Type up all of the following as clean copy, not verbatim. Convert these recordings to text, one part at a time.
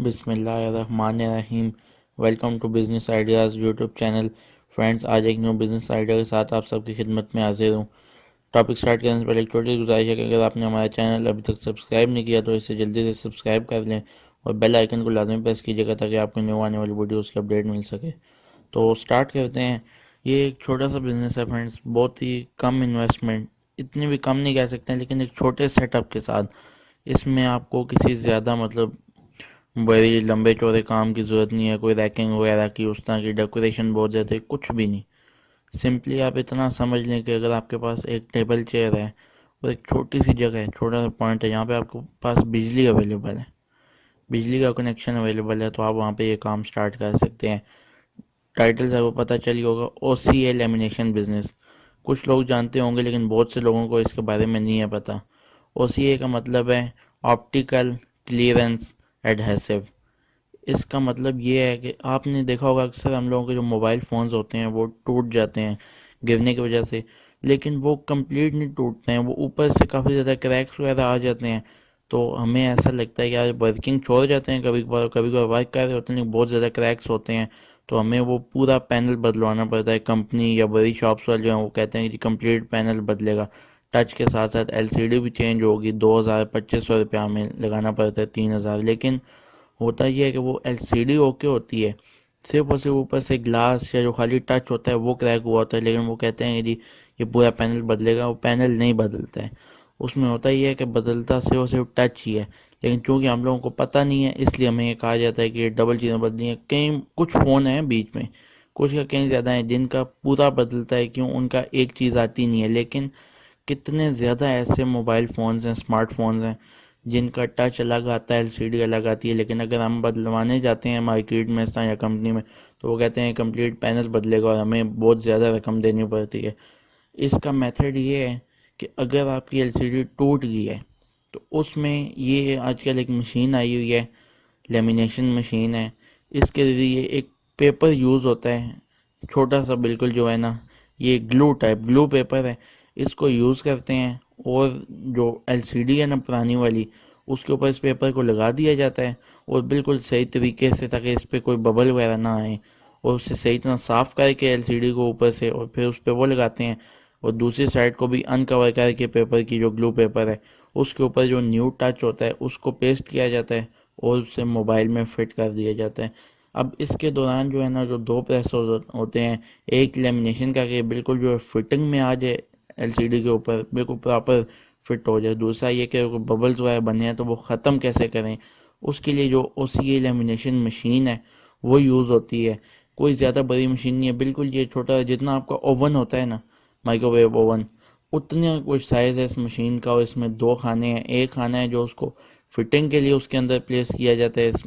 बिस्मिल्लाहिर्रहमानिर्रहीम। Welcome to business ideas YouTube channel. Friends, आज एक न्यू बिजनेस आइडिया के साथ आप सबकी खिदमत में हाजिर हूँ। टॉपिक स्टार्ट करने से पहले एक छोटी सी गुजारिश है कि अगर आपने हमारा चैनल अभी तक सब्सक्राइब नहीं किया तो इसे जल्दी से सब्सक्राइब कर लें और बेल आइकन को लाजमी प्रेस कीजिएगा ताकि आपको न्यू आने वाली वीडियोज़ की अपडेट मिल सके। तो स्टार्ट करते हैं। ये एक छोटा सा बिजनेस है फ्रेंड्स, बहुत ही कम इन्वेस्टमेंट, इतनी भी कम नहीं कह सकते हैं, लेकिन एक छोटे सेटअप के साथ। इसमें आपको किसी ज़्यादा बड़ी लंबे चौड़े काम की ज़रूरत नहीं है, कोई रैकिंग वगैरह की, उस तरह की डेकोरेशन बहुत ज़्यादा कुछ भी नहीं। सिंपली आप इतना समझ लें कि अगर आपके पास एक टेबल चेयर है और एक छोटी सी जगह है, छोटा सा पॉइंट है जहाँ पे आपके पास बिजली अवेलेबल है, बिजली का कनेक्शन अवेलेबल है, तो आप वहाँ पे ये काम स्टार्ट कर सकते हैं। टाइटल से आपको पता चली होगा, OCA लेमिनेशन बिजनेस। कुछ लोग जानते होंगे लेकिन बहुत से लोगों को इसके बारे में नहीं है पता। OCA का मतलब है ऑप्टिकल क्लियरेंस एडहेसिव। इसका मतलब ये है कि आपने देखा होगा अक्सर हम लोगों के जो मोबाइल फ़ोन्स होते हैं वो टूट जाते हैं गिरने की वजह से, लेकिन वो कंप्लीट नहीं टूटते हैं, वो ऊपर से काफ़ी ज़्यादा क्रैक्स वगैरह आ जाते हैं। तो हमें ऐसा लगता है कि यार वर्किंग छोड़ जाते हैं, कभी कभार वर्क कर रहे होते हैं लेकिन बहुत ज़्यादा क्रैक्स होते हैं, तो हमें वो पूरा पैनल बदलवाना पड़ता है। कंपनी या बड़ी शॉप्स वाले जो हैं वो कहते हैं कि कंप्लीट पैनल बदलेगा, टच के साथ साथ LCD भी चेंज होगी, 2,000-2,500 रुपया हमें लगाना पड़ता है, 3,000। लेकिन होता ये है कि वो LCD ओके होती है, सिर्फ और सिर्फ ऊपर से ग्लास या जो खाली टच होता है वो क्रैक हुआ होता है, लेकिन वो कहते हैं कि जी ये पूरा पैनल बदलेगा। वो पैनल नहीं बदलता है, उसमें होता ये है कि बदलता सिर्फ और सिर्फ टच ही है। लेकिन चूंकि हम लोगों को पता नहीं है इसलिए हमें ये कहा जाता है कि ये डबल चीज़ें बदली हैं। कई कुछ फ़ोन हैं बीच में, कुछ का कहीं ज़्यादा है जिनका पूरा बदलता है, क्यों उनका एक चीज़ आती नहीं है। लेकिन कितने ज़्यादा ऐसे मोबाइल फ़ोन्स हैं, स्मार्टफोन्स हैं जिनका टच अलग आता है, LCD अलग आती है, लेकिन अगर हम बदलवाने जाते हैं मार्केट में या कंपनी में तो वो कहते हैं कंप्लीट पैनल बदलेगा और हमें बहुत ज़्यादा रकम देनी पड़ती है। इसका मेथड ये है कि अगर आपकी LCD टूट गई है तो उसमें ये आजकल एक मशीन आई हुई है, लेमिनेशन मशीन है। इसके ज़रिए एक पेपर यूज़ होता है, छोटा सा बिल्कुल, जो है ना, ये ग्लू पेपर है। इसको यूज़ करते हैं और जो LCD है ना पुरानी वाली, उसके ऊपर इस पेपर को लगा दिया जाता है और बिल्कुल सही तरीके से, ताकि इस पर कोई बबल वगैरह ना आए, और उसे सही तरह साफ़ करके LCD को ऊपर से, और फिर उस पर वो लगाते हैं। और दूसरी साइड को भी अनकवर करके पेपर की, जो ग्लू पेपर है, उसके ऊपर जो न्यू टच होता है उसको पेस्ट किया जाता है और उसे मोबाइल में फिट कर दिया जाता है। अब इसके दौरान जो है ना, जो दो प्रेस होते हैं, एक लेमिनेशन का कि बिल्कुल जो है फिटिंग में आ जाए, LCD के ऊपर बिल्कुल प्रॉपर फिट हो जाए। दूसरा ये कि बबल्स वगैरह बने हैं तो वो ख़त्म कैसे करें, उसके लिए जो OCA लेमिनेशन मशीन है वो यूज़ होती है। कोई ज़्यादा बड़ी मशीन नहीं है, बिल्कुल ये छोटा, जितना आपका ओवन होता है ना, माइक्रोवेव ओवन, उतने कुछ साइज़ है इस मशीन का। और इसमें दो खाने हैं, एक खाना है जो उसको फिटिंग के लिए उसके अंदर प्लेस किया जाता है, इस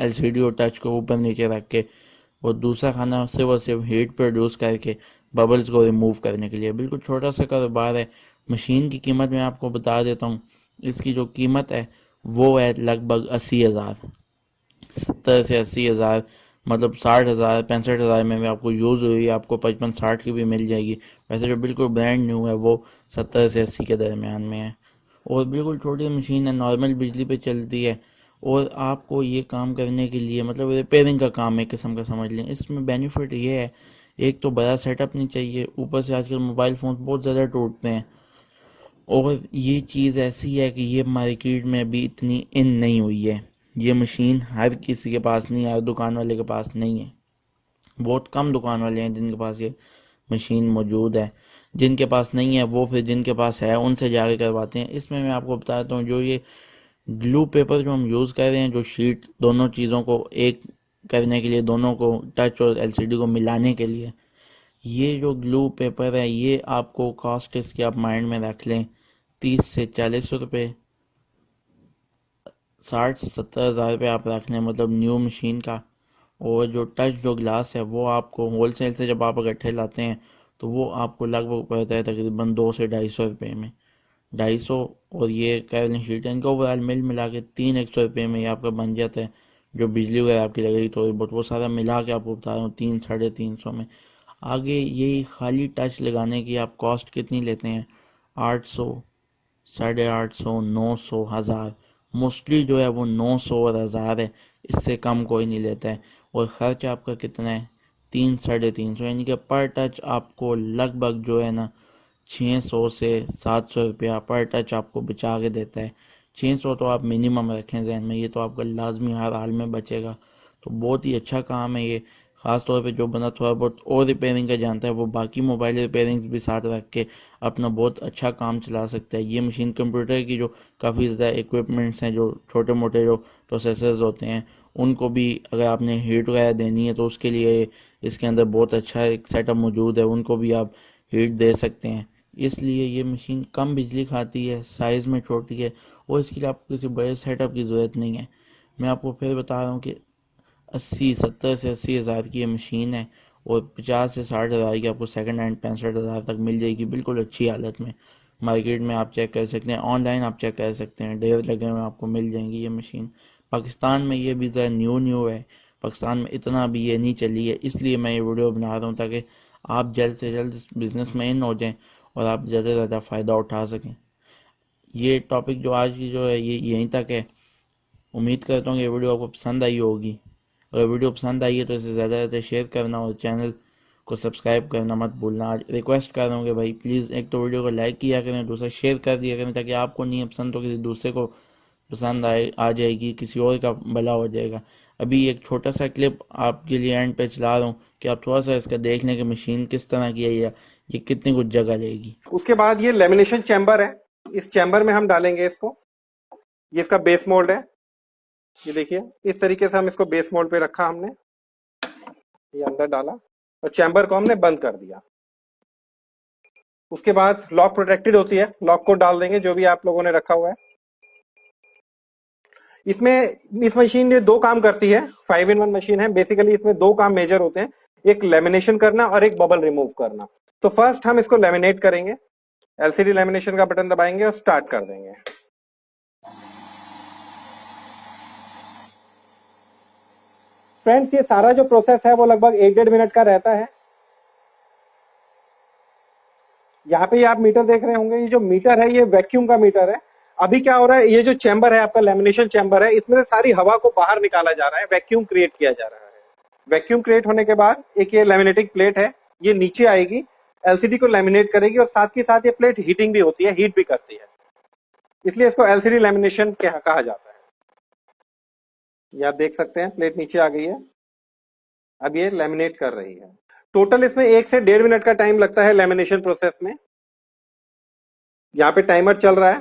LCD और टच को ऊपर नीचे रख के, और दूसरा खाना सिर्फ और सिर्फ हीट प्रोड्यूस करके बबल्स को रिमूव करने के लिए। बिल्कुल छोटा सा कारोबार है। मशीन की कीमत मैं आपको बता देता हूँ। इसकी जो कीमत है वो है लगभग 80,000, 70 से 80 हज़ार, मतलब 60,000 65,000 में भी आपको यूज़ हुई आपको 55-60 की भी मिल जाएगी। वैसे जो बिल्कुल ब्रांड न्यू है वो 70 से 80 के दरमियान में है। और बिल्कुल छोटी मशीन है, नॉर्मल बिजली पे चलती है। और आपको ये काम करने के लिए, मतलब रिपेयरिंग का काम एक किस्म का समझ लें। इसमें बेनिफिट ये है, एक तो बड़ा सेटअप नहीं चाहिए, ऊपर से आजकल मोबाइल फ़ोन बहुत ज़्यादा टूटते हैं, और ये चीज़ ऐसी है कि ये मार्केट में अभी इतनी इन नहीं हुई है। ये मशीन हर किसी के पास नहीं है, हर दुकान वाले के पास नहीं है। बहुत कम दुकान वाले हैं जिनके पास ये मशीन मौजूद है। जिनके पास नहीं है वो फिर जिनके पास है उनसे जाके करवाते हैं। इसमें मैं आपको बताता हूँ, जो ये ग्लू पेपर जो हम यूज़ कर रहे हैं, जो शीट, दोनों चीज़ों को एक करने के लिए, दोनों को टच और LCD को मिलाने के लिए, ये जो ग्लू पेपर है ये आपको कॉस्ट इसकी आप माइंड में रख लें, 30 से 40 रुपये, 60 से 70 हज़ार रुपये आप रख लें, मतलब न्यू मशीन का। और जो टच जो ग्लास है वो आपको होलसेल से जब आप इकट्ठे लाते हैं तो वो आपको लगभग पड़ता है तकरीबन 200 से 250 रुपये में, 250। और ये कैरलिंग शीट है, इनका ओवरऑल मिल मिला के 300-100 रुपये में ये आपका बन जाता है। जो बिजली वगैरह आपकी लगेगी थोड़ी बहुत, वो सारा मिला के आपको बता रहा हूँ 300-350 में। आगे यही खाली टच लगाने की आप कॉस्ट कितनी लेते हैं, 800, 850, 900, 1000। मोस्टली जो है वो 900 और 1000 है। इससे कम कोई नहीं लेता है। और ख़र्च आपका कितना है, 300-350, यानी कि पर टच आपको लगभग जो है ना 600 से 700 रुपया पर टच आपको बचा के देता है। 600 तो आप मिनिमम रखें जहन में, ये तो आपका लाजमी हर हाल में बचेगा। तो बहुत ही अच्छा काम है ये। ख़ास तौर पे जो बंदा थोड़ा बहुत और रिपेयरिंग का जानता है वो बाकी मोबाइल रिपेयरिंग्स भी साथ रख के अपना बहुत अच्छा काम चला सकता है। ये मशीन कंप्यूटर की जो काफ़ी ज़्यादा इक्विपमेंट्स हैं, जो छोटे मोटे जो प्रोसेसर्स होते हैं, उनको भी अगर आपने हीट वगैरह देनी है तो उसके लिए इसके अंदर बहुत अच्छा एक सेटअप मौजूद है, उनको भी आप हीट दे सकते हैं। इसलिए ये मशीन कम बिजली खाती है, साइज़ में छोटी है, और इसके लिए आपको किसी बड़े सेटअप की ज़रूरत नहीं है। मैं आपको फिर बता रहा हूँ कि 70 से 80 हज़ार की ये मशीन है, और 50 से 60 हज़ार की आपको सेकंड हैंड 65 हज़ार तक मिल जाएगी बिल्कुल अच्छी हालत में। मार्केट में आप चेक कर सकते हैं, ऑनलाइन आप चेक कर सकते हैं, ढेर लगे हुए आपको मिल जाएंगी ये मशीन। पाकिस्तान में ये भी ज़रा न्यू न्यू है, पाकिस्तान में इतना भी ये नहीं चली है, इसलिए मैं ये वीडियो बना रहा हूँ ताकि आप जल्द से जल्द इस बिज़नेस में इन हो जाएं और आप ज़्यादा से ज़्यादा फ़ायदा उठा सकें। ये टॉपिक जो आज की जो है ये यहीं तक है। उम्मीद करता हूँ कि ये वीडियो आपको पसंद आई होगी। अगर वीडियो पसंद आई है तो इसे ज़्यादा से ज़्यादा शेयर करना और चैनल को सब्सक्राइब करना मत भूलना। आज रिक्वेस्ट कर रहा हूँ कि भाई प्लीज़ एक तो वीडियो को लाइक किया करें, दूसरा शेयर कर दिया करें, ताकि आपको नहीं पसंद तो किसी दूसरे को पसंद आए आ जाएगी, किसी और का भला हो जाएगा। अभी एक छोटा सा क्लिप आपके लिए एंड पे चला रहा हूँ कि आप थोड़ा सा इसका देख लें कि मशीन किस तरह की है या ये कितनी कुछ जगह लेगी। उसके बाद ये लेमिनेशन चैम्बर है, इस चैम्बर में हम डालेंगे इसको। ये इसका बेस मोल्ड है, ये देखिए इस तरीके से हम इसको बेस मोल्ड पे रखा हमने, ये अंदर डाला और चैम्बर को हमने बंद कर दिया। उसके बाद लॉक प्रोटेक्टेड होती है, लॉक को डाल देंगे जो भी आप लोगों ने रखा हुआ है इसमें। इस मशीन में दो काम करती है, 5-in-1 मशीन है बेसिकली। इसमें दो काम मेजर होते हैं, एक लेमिनेशन करना और एक बबल रिमूव करना। तो फर्स्ट हम इसको लेमिनेट करेंगे, एलसीडी लेमिनेशन का बटन दबाएंगे और स्टार्ट कर देंगे। फ्रेंड्स ये सारा जो प्रोसेस है वो लगभग 1-1.5 मिनट का रहता है। यहाँ पे आप मीटर देख रहे होंगे, ये जो मीटर है ये वैक्यूम का मीटर है। अभी क्या हो रहा है, ये जो चैम्बर है आपका लेमिनेशन चैम्बर है, इसमें से सारी हवा को बाहर निकाला जा रहा है, वैक्यूम क्रिएट किया जा रहा है। वैक्यूम क्रिएट होने के बाद एक ये लेमिनेटिंग प्लेट है, ये नीचे आएगी, एलसीडी को लेमिनेट करेगी और साथ ही साथ ये प्लेट हीटिंग भी होती है, हीट भी करती है, इसलिए इसको एलसीडी लेमिनेशन कहा जाता है। ये आप देख सकते हैं प्लेट नीचे आ गई है, अब ये लेमिनेट कर रही है। टोटल इसमें 1 से 1.5 मिनट का टाइम लगता है लेमिनेशन प्रोसेस में। यहाँ पे टाइमर चल रहा है,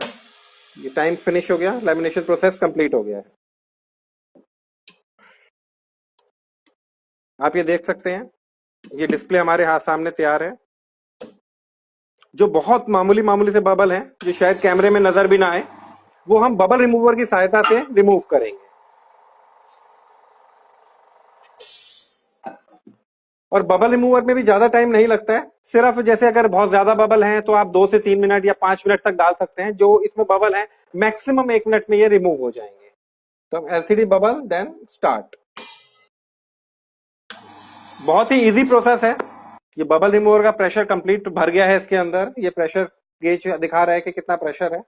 ये टाइम फिनिश हो गया, लेमिनेशन प्रोसेस कंप्लीट हो गया है। आप ये देख सकते हैं, ये डिस्प्ले हमारे हाथ सामने तैयार है। जो बहुत मामूली मामूली से बबल हैं जो शायद कैमरे में नजर भी ना आए, वो हम बबल रिमूवर की सहायता से रिमूव करेंगे। और बबल रिमूवर में भी ज्यादा टाइम नहीं लगता है, सिर्फ जैसे अगर बहुत ज्यादा बबल हैं तो आप 2 से 3 मिनट या 5 मिनट तक डाल सकते हैं। जो इसमें बबल हैं मैक्सिमम 1 मिनट में ये रिमूव हो जाएंगे। तो एलसीडी बबल देन स्टार्ट। बहुत ही इजी प्रोसेस है। ये बबल रिमूवर का प्रेशर कंप्लीट भर गया है इसके अंदर, ये प्रेशर गेज दिखा रहा है कि कितना प्रेशर है।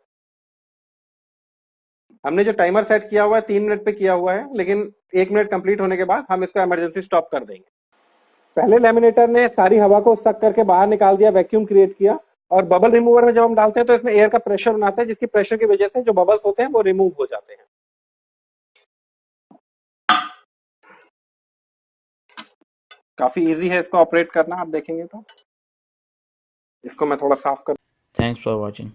हमने जो टाइमर सेट किया हुआ है 3 मिनट पे किया हुआ है, लेकिन 1 मिनट कंप्लीट होने के बाद हम इसको इमरजेंसी स्टॉप कर देंगे। पहले लेमिनेटर ने सारी हवा को सक करके बाहर निकाल दिया, वैक्यूम क्रिएट किया, और बबल रिमूवर में जब हम डालते हैं तो इसमें एयर का प्रेशर बनाता है, जिसकी प्रेशर की वजह से जो बबल्स होते हैं वो रिमूव हो जाते हैं। काफी इजी है इसको ऑपरेट करना, आप देखेंगे तो। इसको मैं थोड़ा साफ कर थैंक्स फॉर वॉचिंग।